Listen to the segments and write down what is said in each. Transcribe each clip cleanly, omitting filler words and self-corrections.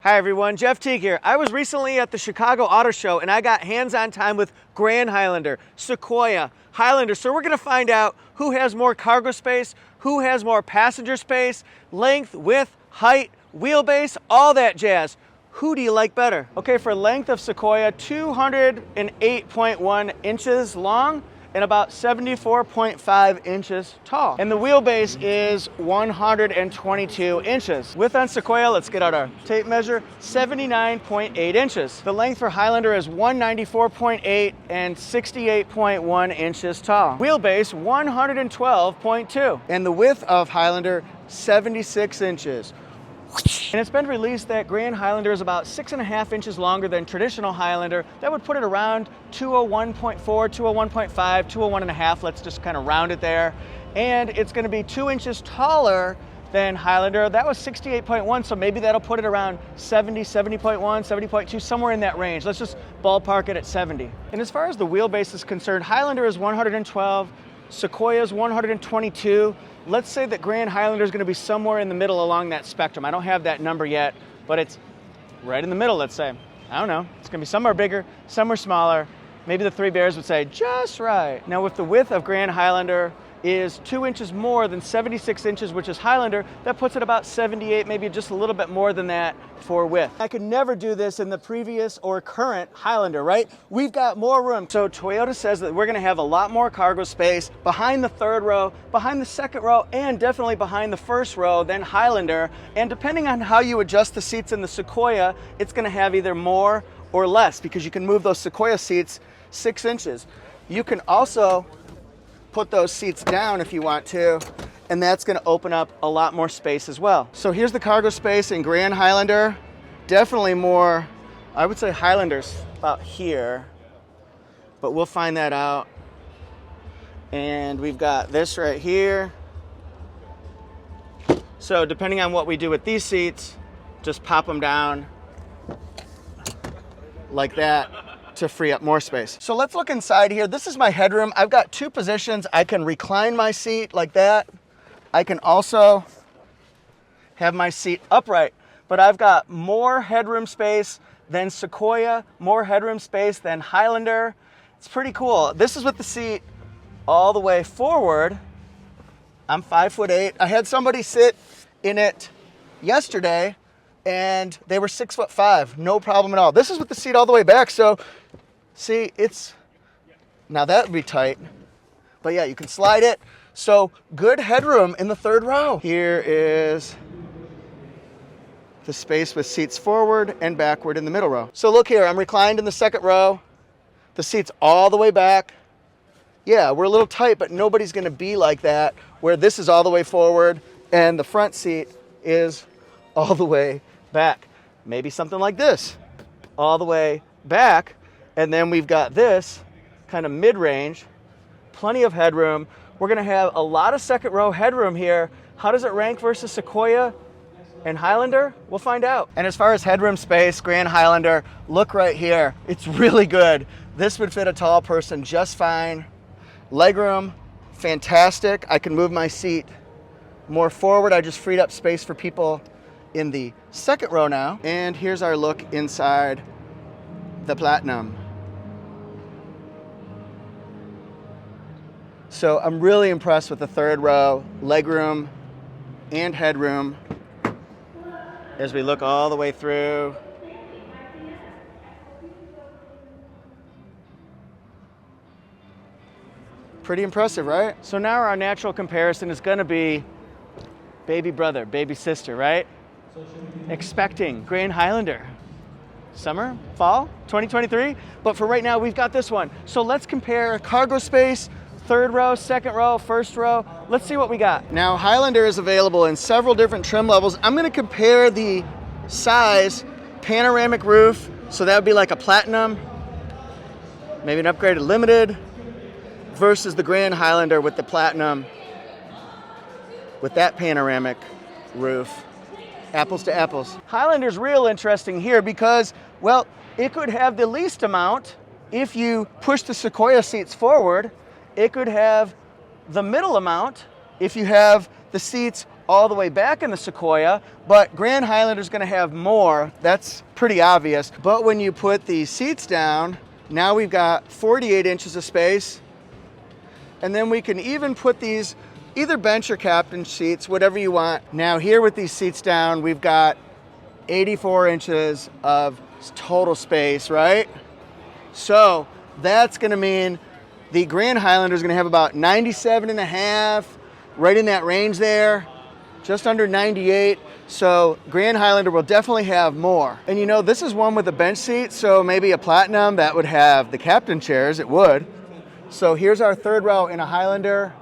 Hi everyone, Jeff Teague here. I was recently at the Chicago Auto Show and I got hands-on time with Grand Highlander, Sequoia, Highlander. So we're gonna find out who has more cargo space, who has more passenger space, length, width, height, wheelbase, all that jazz. Who do you like better? Okay, for length of Sequoia, 208.1 inches long and about 74.5 inches tall. And the wheelbase is 122 inches. Width on Sequoia, let's get out our tape measure, 79.8 inches. The length for Highlander is 194.8 and 68.1 inches tall. Wheelbase, 112.2. And the width of Highlander, 76 inches. And it's been released that Grand Highlander is about 6.5 inches longer than traditional Highlander. That would put it around 201.4, 201.5, 201.5. Let's just kind of round it there. And it's going to be 2 inches taller than Highlander. That was 68.1, so maybe that'll put it around 70, 70.1, 70.2, somewhere in that range. Let's just ballpark it at 70. And as far as the wheelbase is concerned, Highlander is 112, Sequoia is 122. Let's say that Grand Highlander is going to be somewhere in the middle along that spectrum. I don't have that number yet, but it's right in the middle, let's say. I don't know. It's going to be somewhere bigger, somewhere smaller. Maybe the Three Bears would say, just right. Now, if the width of Grand Highlander is 2 inches more than 76 inches, which is Highlander, that puts it about 78, maybe just a little bit more than that for width. I could never do this in the previous or current Highlander, right? We've got more room. So Toyota says that we're gonna have a lot more cargo space behind the third row, behind the second row, and definitely behind the first row than Highlander. And depending on how you adjust the seats in the Sequoia, it's gonna have either more or less, because you can move those Sequoia seats 6 inches. You can also put those seats down if you want to, and that's going to open up a lot more space as well. So here's the cargo space in Grand Highlander. Definitely more, I would say Highlander's about here, but we'll find that out. And we've got this right here. So depending on what we do with these seats, just pop them down like that to free up more space. So let's look inside here. This is my headroom. I've got two positions. I can recline my seat like that. I can also have my seat upright, but I've got more headroom space than Sequoia, more headroom space than Highlander. It's pretty cool. This is with the seat all the way forward. I'm 5'8". I had somebody sit in it yesterday and they were 6'5", no problem at all. This is with the seat all the way back, so see, now that would be tight, but yeah, you can slide it. So good headroom in the third row. Here is the space with seats forward and backward in the middle row. So look here, I'm reclined in the second row. The seat's all the way back. Yeah, we're a little tight, but nobody's gonna be like that, where this is all the way forward and the front seat is all the way back. Maybe something like this, all the way back. And then we've got this kind of mid-range, plenty of headroom. We're gonna have a lot of second row headroom here. How does it rank versus Sequoia and Highlander? We'll find out. And as far as headroom space, Grand Highlander, look right here. It's really good. This would fit a tall person just fine. Legroom, fantastic. I can move my seat more forward. I just freed up space for people in the second row now. And here's our look inside the Platinum. So I'm really impressed with the third row, legroom and headroom as we look all the way through. Pretty impressive, right? So now our natural comparison is gonna be baby brother, baby sister, right? Expecting Grand Highlander. Summer, fall, 2023. But for right now, we've got this one. So let's compare cargo space, third row, second row, first row. Let's see what we got. Now, Highlander is available in several different trim levels. I'm gonna compare the size, panoramic roof, so that would be like a Platinum, maybe an upgraded Limited, versus the Grand Highlander with the Platinum, with that panoramic roof. Apples to apples. Highlander's real interesting here because, well, it could have the least amount if you push the Sequoia seats forward. It could have the middle amount if you have the seats all the way back in the Sequoia, but Grand Highlander is going to have more. That's pretty obvious. But when you put the seats down, now we've got 48 inches of space. And then we can even put these either bench or captain seats, whatever you want. Now here with these seats down, we've got 84 inches of total space, right? So that's going to mean the Grand Highlander is going to have about 97 and a half, right in that range there, just under 98. So Grand Highlander will definitely have more. And you know, this is one with a bench seat, so maybe a Platinum that would have the captain chairs, it would. So here's our third row in a Highlander.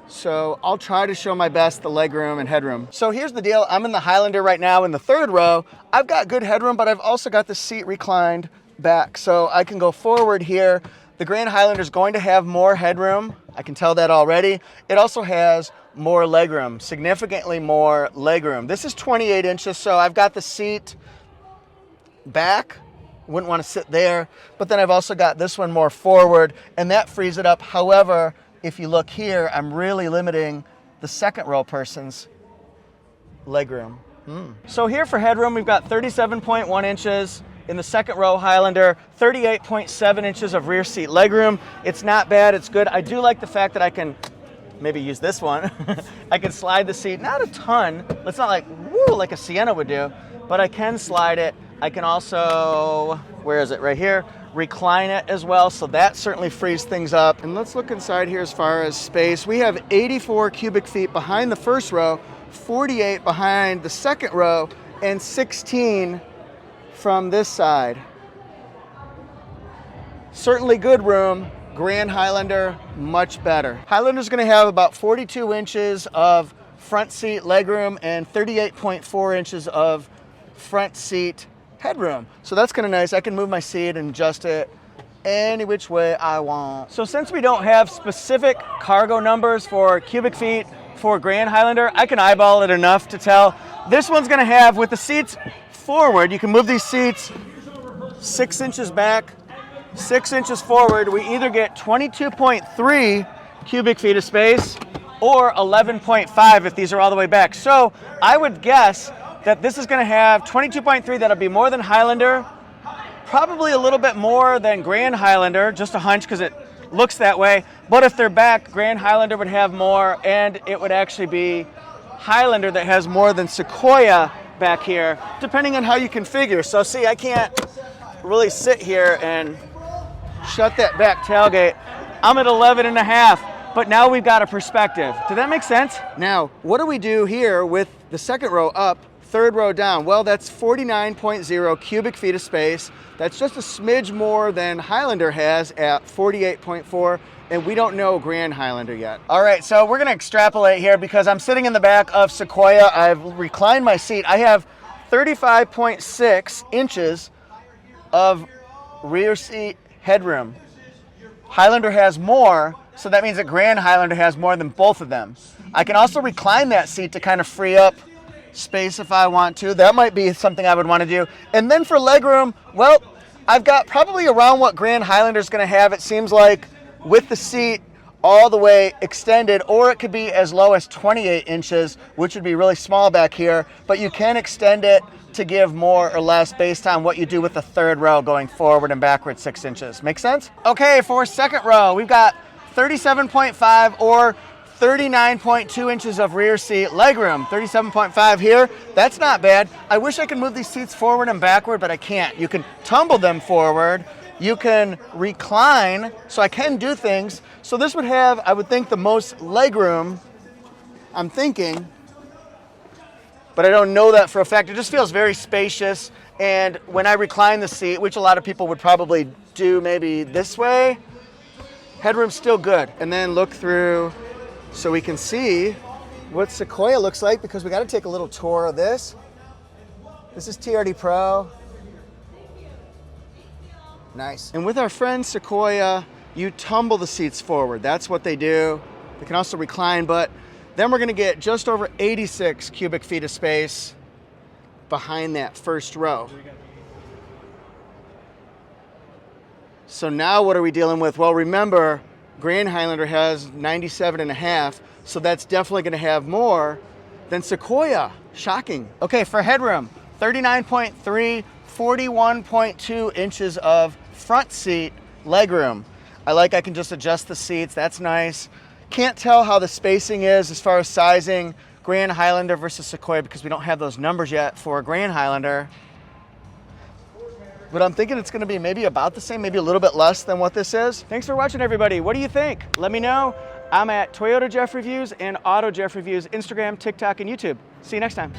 So I'll try to show my best the legroom and headroom. So here's the deal. I'm in the Highlander right now in the third row. I've got good headroom, but I've also got the seat reclined back. So I can go forward here. The Grand Highlander is going to have more headroom. I can tell that already. It also has more legroom, significantly more legroom. This is 28 inches, so I've got the seat back. Wouldn't want to sit there. But then I've also got this one more forward, and that frees it up. However, if you look here, I'm really limiting the second row person's legroom. So here for headroom, we've got 37.1 inches in the second row Highlander, 38.7 inches of rear seat legroom. It's not bad, it's good. I do like the fact that I can maybe use this one. I can slide the seat, not a ton. It's not like, woo, like a Sienna would do, but I can slide it. I can also, where is it, right here, recline it as well, so that certainly frees things up. And let's look inside here as far as space. We have 84 cubic feet behind the first row, 48 behind the second row, and 16 from this side. Certainly good room. Grand Highlander, much better. Highlander's gonna have about 42 inches of front seat legroom and 38.4 inches of front seat headroom. So that's kind of nice. I can move my seat and adjust it any which way I want. So since we don't have specific cargo numbers for cubic feet for Grand Highlander, I can eyeball it enough to tell. This one's gonna have, with the seats forward, you can move these seats 6 inches back, 6 inches forward. We either get 22.3 cubic feet of space or 11.5 if these are all the way back. So I would guess that this is going to have 22.3. That'll be more than Highlander, probably a little bit more than Grand Highlander, just a hunch because it looks that way. But if they're back, Grand Highlander would have more, and it would actually be Highlander that has more than Sequoia back here, depending on how you configure. So see, I can't really sit here and shut that back tailgate. I'm at 11 and a half, but now we've got a perspective. Did that make sense? Now, what do we do here with the second row up, third row down? Well, that's 49.0 cubic feet of space. That's just a smidge more than Highlander has at 48.4, and we don't know Grand Highlander yet. All right, so we're gonna extrapolate here because I'm sitting in the back of Sequoia. I've reclined my seat. I have 35.6 inches of rear seat headroom. Highlander has more, so that means that Grand Highlander has more than both of them. I can also recline that seat to kind of free up space if I want to. That might be something I would want to do. And then for legroom, well, I've got probably around what Grand Highlander is going to have, it seems like, with the seat all the way extended, or it could be as low as 28 inches, which would be really small back here, but you can extend it to give more or less based on what you do with the third row going forward and backward 6 inches. Make sense? Okay, for second row, we've got 37.5 or 39.2 inches of rear seat legroom. 37.5 here, that's not bad. I wish I could move these seats forward and backward, but I can't. You can tumble them forward, you can recline, so I can do things. So this would have, I would think, the most legroom, I'm thinking, but I don't know that for a fact. It just feels very spacious, and when I recline the seat, which a lot of people would probably do maybe this way, headroom's still good. And then look through so we can see what Sequoia looks like, because we got to take a little tour of this. This is TRD Pro. Nice. And with our friend Sequoia, you tumble the seats forward. That's what they do. They can also recline, but then we're going to get just over 86 cubic feet of space behind that first row. So now what are we dealing with? Well, remember, Grand Highlander has 97 and a half, So that's definitely gonna have more than Sequoia. Shocking. Okay, for headroom, 39.3, 41.2 inches of front seat legroom. I can just adjust the seats, that's nice. Can't tell how the spacing is as far as sizing Grand Highlander versus Sequoia because we don't have those numbers yet for Grand Highlander. But I'm thinking it's gonna be maybe about the same, maybe a little bit less than what this is. Thanks for watching, everybody. What do you think? Let me know. I'm at Toyota Jeff Reviews and Auto Jeff Reviews, Instagram, TikTok, and YouTube. See you next time.